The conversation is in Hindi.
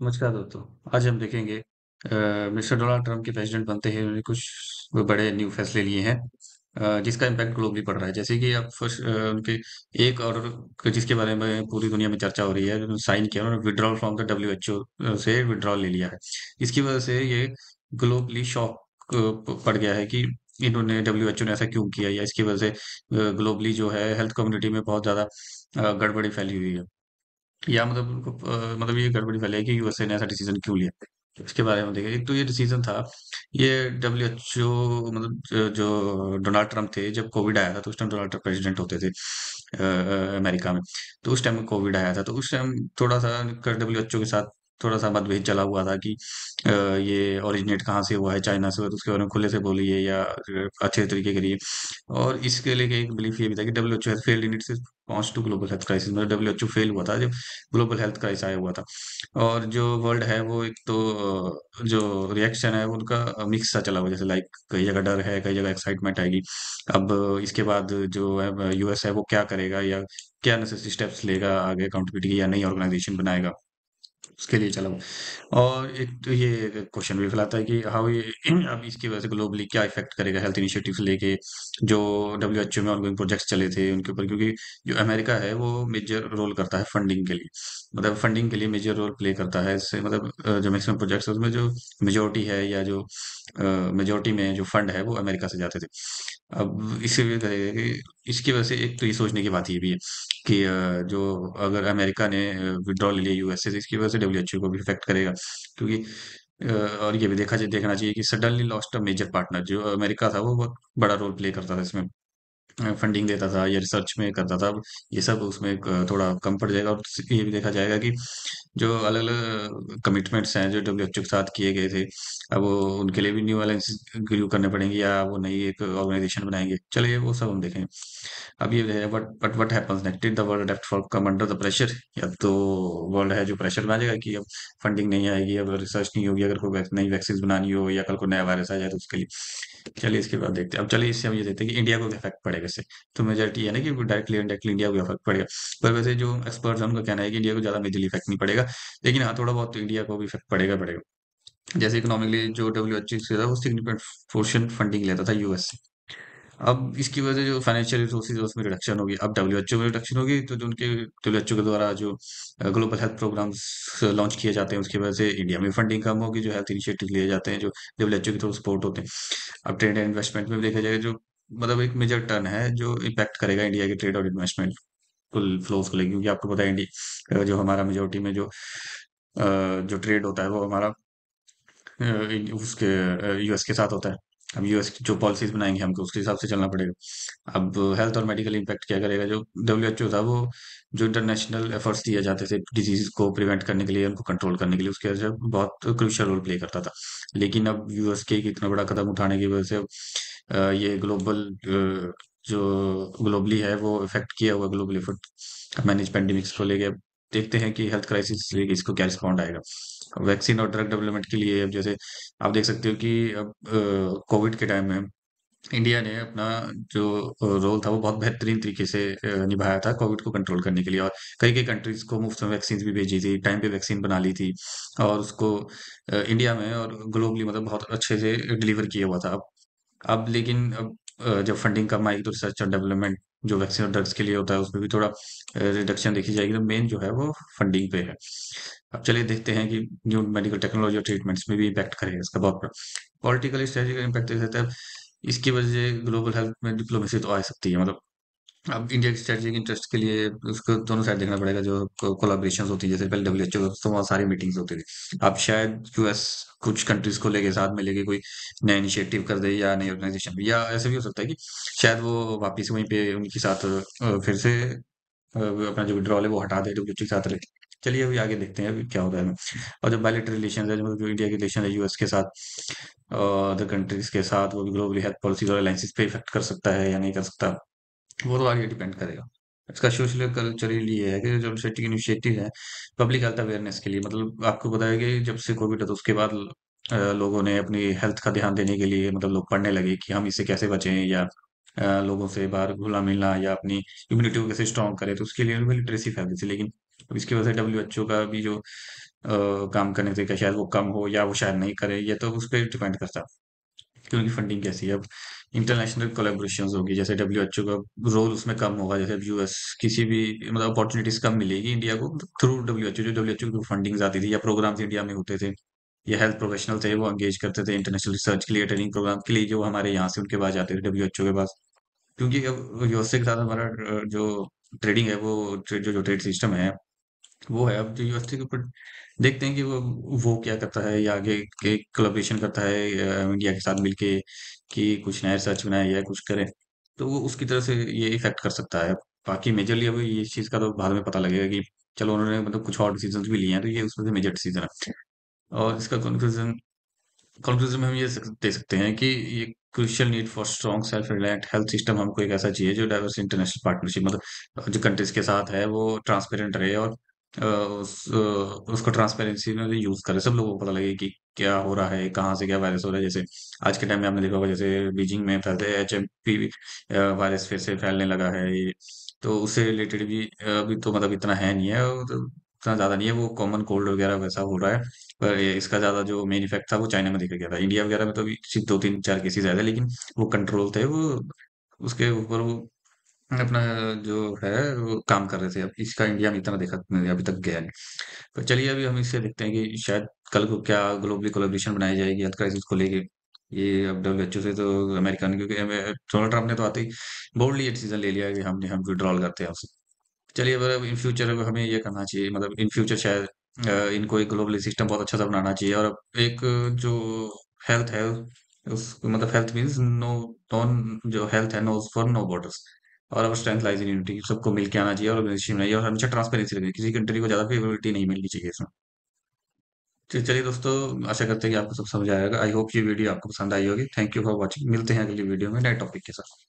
नमस्कार दोस्तों। आज हम देखेंगे मिस्टर डोनाल्ड ट्रंप के प्रेसिडेंट बनते ही उन्होंने कुछ बड़े न्यू फैसले लिए हैं, जिसका इम्पैक्ट ग्लोबली पड़ रहा है। जैसे कि आप फर्स्ट उनके एक और जिसके बारे में पूरी दुनिया में चर्चा हो रही है, उन्होंने साइन किया, उन्होंने विड्रॉल फ्रॉम द डब्ल्यूएचओ से विड्रॉल ले लिया है। इसकी वजह से ये ग्लोबली शॉक पड़ गया है कि इन्होंने डब्ल्यूएचओ ने ऐसा क्यों किया, या इसकी वजह से ग्लोबली जो है हेल्थ कम्युनिटी में बहुत ज़्यादा गड़बड़ी फैली हुई है। या मतलब उनको मतलब ये गड़बड़ी फैलाई है कि यूएसए ने ऐसा डिसीजन क्यों लिया। तो इसके बारे में देखें, एक तो ये डिसीजन था, ये डब्ल्यूएचओ मतलब जो डोनाल्ड ट्रंप थे, जब कोविड आया था तो उस टाइम डोनाल्ड ट्रंप प्रेसिडेंट होते थे अमेरिका में। तो उस टाइम कोविड आया था, तो उस टाइम थोड़ा सा डब्ल्यूएचओ के साथ थोड़ा सा मतभेद चला हुआ था कि ये ओरिजिनेट कहाँ से हुआ है, चाइना से हुआ, तो उसके बारे में खुले से बोलिए या अच्छे तरीके करिए। और इसके लिए एक बिलीफ ये भी था कि WHO has failed in its response to global health crisis, मतलब डब्ल्यूएचओ फेल हुआ था जब ग्लोबल हेल्थ क्राइसिस आया हुआ था। और जो वर्ल्ड है वो एक तो जो रिएक्शन है वो उनका मिक्स सा चला हुआ, जैसे लाइक कई जगह डर है, कई जगह एक्साइटमेंट आएगी। अब इसके बाद जो है यूएस है वो क्या करेगा, या क्या नेसेसरी स्टेप्स लेगा आगे अकाउंटेबिलिटी की, या नई ऑर्गेनाइजेशन बनाएगा, उसके लिए चला हुआ। और एक तो ये क्वेश्चन भी फैलाता है कि हाउ ये अब इसकी वजह से ग्लोबली क्या इफेक्ट करेगा हेल्थ इनिशिएटिव से लेके जो डब्ल्यूएचओ में ऑनगोइंग प्रोजेक्ट्स चले थे उनके ऊपर, क्योंकि जो अमेरिका है वो मेजर रोल करता है फंडिंग के लिए, मतलब फंडिंग के लिए मेजर रोल प्ले करता है इससे, मतलब जो मैक्सिमम प्रोजेक्ट्स है उसमें जो मेजोरिटी है, या जो मेजोरिटी में जो फंड है वो अमेरिका से जाते थे। अब इससे भी कहेगा कि इसकी वजह से एक तो ये सोचने की बात ये भी है कि जो अगर अमेरिका ने विड्रॉ ले लिया यूएस से, इसकी वजह से डब्ल्यूएचओ को भी इफेक्ट करेगा, क्योंकि और ये भी देखना चाहिए कि suddenly lost a major partner. जो अमेरिका था वो बहुत बड़ा रोल प्ले करता था इसमें, फंडिंग देता था या रिसर्च में करता था। अब ये सब उसमें थोड़ा कम पड़ जाएगा। और ये भी देखा जाएगा कि जो अलग अलग कमिटमेंट्स हैं जो डब्ल्यूएचओ के साथ किए गए थे, अब वो उनके लिए भी न्यू अलायंस ग्रू करने पड़ेंगे, या वो नई एक ऑर्गेनाइजेशन बनाएंगे। चलिए वो सब हम देखें। अब ये है but what happens next, the world depth for come under the pressure, या तो वर्ल्ड है जो प्रेशर में आ जाएगा कि अब फंडिंग नहीं आएगी, अब रिसर्च नहीं होगी, अगर कोई नई वैक्सीन बनानी हो या कल को नया वायरस आ जाए तो उसके लिए। चलिए इसके बाद देखते हैं। अब चलिए इससे हम ये देखते हैं कि इंडिया को क्या इफेक्ट पड़ेगा इससे। तो मेजोरिटी है ना कि डायरेक्टली इनडायरेक्टली इंडिया को इफेक्ट पड़ेगा। पर वैसे जो एक्सपर्ट्स हैं उनका कहना है कि इंडिया को ज्यादा मेजरली इफेक्ट नहीं पड़ेगा, लेकिन हाँ थोड़ा बहुत तो इंडिया को भी इफेक्ट पड़ेगा। जैसे इकोनॉमिकली जो डब्ल्यूएचओ से था वो सिग्निफिकेंट पोर्शन फंडिंग लेता था यूएस से। अब इसकी वजह से जो फाइनेंशियल रिसोर्सेज है उसमें रिडक्शन होगी। अब डब्ल्यूएचओ में रिडक्शन होगी तो जो उनके डब्ल्यूएचओ के द्वारा जो ग्लोबल हेल्थ प्रोग्राम्स लॉन्च किए जाते हैं उसकी वजह से इंडिया में फंडिंग कम होगी, जो हेल्थ इनिशिएटिव लिए जाते हैं जो डब्ल्यूएचओ के थ्रू सपोर्ट होते हैं। अब ट्रेड एंड इन्वेस्टमेंट में भी देखा जाएगा, जो मतलब एक मेजर टर्न है जो इम्पैक्ट करेगा इंडिया के ट्रेड और इन्वेस्टमेंट कुल फ्लोज को लेकर, क्योंकि आपको पता है इंडिया जो हमारा मेजोरिटी में जो ट्रेड होता है वो हमारा उसके यूएस के साथ होता है। अब यूएस की जो पॉलिसीज बनाएंगे हमको उसके हिसाब से चलना पड़ेगा। अब हेल्थ और मेडिकल इम्पैक्ट क्या करेगा, जो डब्ल्यूएचओ था वो जो इंटरनेशनल एफर्ट्स दिए जाते थे डिजीज को प्रिवेंट करने के लिए, उनको कंट्रोल करने के लिए, उसके वजह से बहुत क्रूशियल रोल प्ले करता था। लेकिन अब यूएस के एक इतना बड़ा कदम उठाने की वजह से अब ये ग्लोबल जो ग्लोबली है वो इफेक्ट किया हुआ ग्लोबल एफर्ट मैनेज पेंडेमिक्स को लेके। अब देखते हैं कि हेल्थ क्राइसिस लेके इसको क्या रिस्पॉन्ड आएगा। वैक्सीन और ड्रग डेवलपमेंट के लिए अब जैसे आप देख सकते हो कि अब कोविड के टाइम में इंडिया ने अपना जो रोल था वो बहुत बेहतरीन तरीके से निभाया था कोविड को कंट्रोल करने के लिए। और कई कई कंट्रीज को मुफ्त में वैक्सीन भी भेजी थी, टाइम पे वैक्सीन बना ली थी, और उसको इंडिया में और ग्लोबली मतलब बहुत अच्छे से डिलीवर किया हुआ था। अब लेकिन अब जब फंडिंग कम आएगी तो रिसर्च और डेवलपमेंट जो वैक्सीन और ड्रग्स के लिए होता है उसमें भी थोड़ा रिडक्शन देखी जाएगी। तो मेन जो है वो फंडिंग पे है। अब चलिए देखते हैं कि न्यू मेडिकल टेक्नोलॉजी और ट्रीटमेंट्स में भी इम्पैक्ट करेगा इसका बहुत बड़ा। पॉलिटिकल स्ट्रेटजी का इम्पैक्ट देख सकते हैं। इसकी वजह से ग्लोबल हेल्थ में डिप्लोमेसी तो आ सकती है, मतलब अब इंडिया की स्ट्रेटेजिक इंटरेस्ट के लिए उसको दोनों साइड देखना पड़ेगा। जो कोलाब्रेशन होती है, जैसे पहले डब्ल्यूएचओ तो वहाँ सारी मीटिंग्स होती थी। अब शायद यूएस कुछ कंट्रीज को लेके साथ में लेके कोई नया इनिशिएटिव कर दे, या नई ऑर्गेनाइजेशन भी, या ऐसे भी हो सकता है कि शायद वो वापिस वहीं पे उनके साथ फिर से अपना जो विड्रॉल है वो हटा दे डब्ल्यूएचओ के साथ रहे। चलिए अभी आगे देखते हैं अभी क्या होता है। और जो बायलैटरल रिलेशन है, जो इंडिया के रिलेशन है यूएस के साथ अदर कंट्रीज के साथ, वो भी ग्लोबली हेल्थ पॉलिसीज और अलायंसेस पे इफेक्ट कर सकता है या नहीं कर सकता, वो तो आगे डिपेंड करेगा। इसका सोशल कल्चरल ये है कि जो सेटिंग इनिशिएटिव है पब्लिक हेल्थ अवेयरनेस के लिए, मतलब आपको पता है कि जब से कोविड है तो उसके बाद लोगों ने अपनी हेल्थ का ध्यान देने के लिए मतलब लोग पढ़ने लगे कि हम इससे कैसे बचें, या लोगों से बाहर घुला मिलना या अपनी इम्यूनिटी को कैसे स्ट्रॉन्ग करें, तो उसके लिए लिटरेसी फैलती थी। लेकिन अब इसकी वजह से डब्ल्यूएचओ का भी जो काम करने के तरीका शायद वो कम हो या वो शायद नहीं करे, ये तो उस पर डिपेंड करता है कि उनकी फंडिंग कैसी है। अब इंटरनेशनल कोलेबोरेशंस होगी, जैसे डब्ल्यूएचओ का रोल उसमें कम होगा, जैसे यूएस किसी भी मतलब अपॉर्चुनिटीज कम मिलेगी इंडिया को थ्रू डब्ल्यूएचओ, जो डब्ल्यूएचओ की फंडिंग आती थी या प्रोग्राम्स इंडिया में होते थे, या हेल्थ प्रोफेशनल थे वो एंगेज करते थे इंटरनेशनल रिसर्च के लिए, ट्रेनिंग प्रोग्राम के लिए, जो हमारे यहाँ से उनके पास जाते थे डब्ल्यूएचओ के पास। क्योंकि अब यूएसए के साथ हमारा जो ट्रेडिंग है वो जो ट्रेड सिस्टम है वो है। अब जो यूएसए के ऊपर देखते हैं कि वो क्या करता है, या आगे के कोलैबोरेशन करता है इंडिया के साथ मिलके कि कुछ नया रिसर्च बनाए या कुछ करे, तो वो उसकी तरह से ये इफेक्ट कर सकता है। बाकी मेजरली अब ये चीज़ का तो बाद में पता लगेगा कि चलो उन्होंने मतलब कुछ और डिसीजंस भी लिए हैं, तो ये उसमें से मेजर डिसीजन है। और इसका कंक्लूजन में हम ये दे सकते हैं कि ये crucial need for strong self reliant health system हमको एक ऐसा चाहिए जो डाइवर्स इंटरनेशनल पार्टनरशिप, मतलब जो कंट्रीज के साथ है वो ट्रांसपेरेंट रहे, और उसको ट्रांसपेरेंसी में यूज करे, सब लोगों को पता लगे कि क्या हो रहा है, कहाँ से क्या वायरस हो रहा है। जैसे आज के टाइम में आपने देखा होगा, जैसे बीजिंग में फैलते HMP वायरस फिर से फैलने लगा है ये, तो उससे रिलेटेड भी अभी तो मतलब इतना है नहीं है, और इतना ज्यादा नहीं है, वो कॉमन कोल्ड वगैरह वैसा हो रहा है। पर इसका ज्यादा जो मेन इफेक्ट था वो चाइना में देखा गया था। इंडिया वगैरह में तो अभी सिर्फ 2-3-4 केसेस आए थे, लेकिन वो कंट्रोल थे, वो उसके ऊपर वो अपना जो है वो काम कर रहे थे। अब इसका इंडिया में इतना देखा नहीं, अभी तक गया नहीं। पर चलिए अभी हम इससे देखते हैं कि शायद कल को क्या ग्लोबली कोलेब्रेशन बनाई जाएगी हेल्थ क्राइसिस को लेके। ये अब डब्ल्यूएचओ से तो अमेरिका ने, क्योंकि डोनाल्ड ट्रम्प ने तो आते ही बोल्डली ये डिसीजन ले लिया कि हम विड्रॉल करते हैं उससे। चलिए अब इन फ्यूचर अब हमें ये करना चाहिए, मतलब इन फ्यूचर शायद इनको एक ग्लोबली सिस्टम बहुत अच्छा सा बनाना चाहिए। और अब एक जो हेल्थ है उस मतलब हेल्थ मींस नो नॉन, जो हेल्थ है नोज फॉर नो बॉर्डर्स, और अब स्ट्रेंथ लाइज इन यूनिटी, सबको मिलके आना चाहिए और ऑर्गेनाइजेशन बनाइए, और हमेशा ट्रांसपेरेंसी रखिए, किसी कंट्री को ज्यादा फेवरेबिलिटी नहीं मिलनी चाहिए इसमें। तो चलिए दोस्तों, आशा करते हैं कि आपको सब समझ आएगा। आई होप ये वीडियो आपको पसंद आई होगी। थैंक यू फॉर वॉचिंग, मिलते हैं अगली वीडियो में नए टॉपिक के साथ।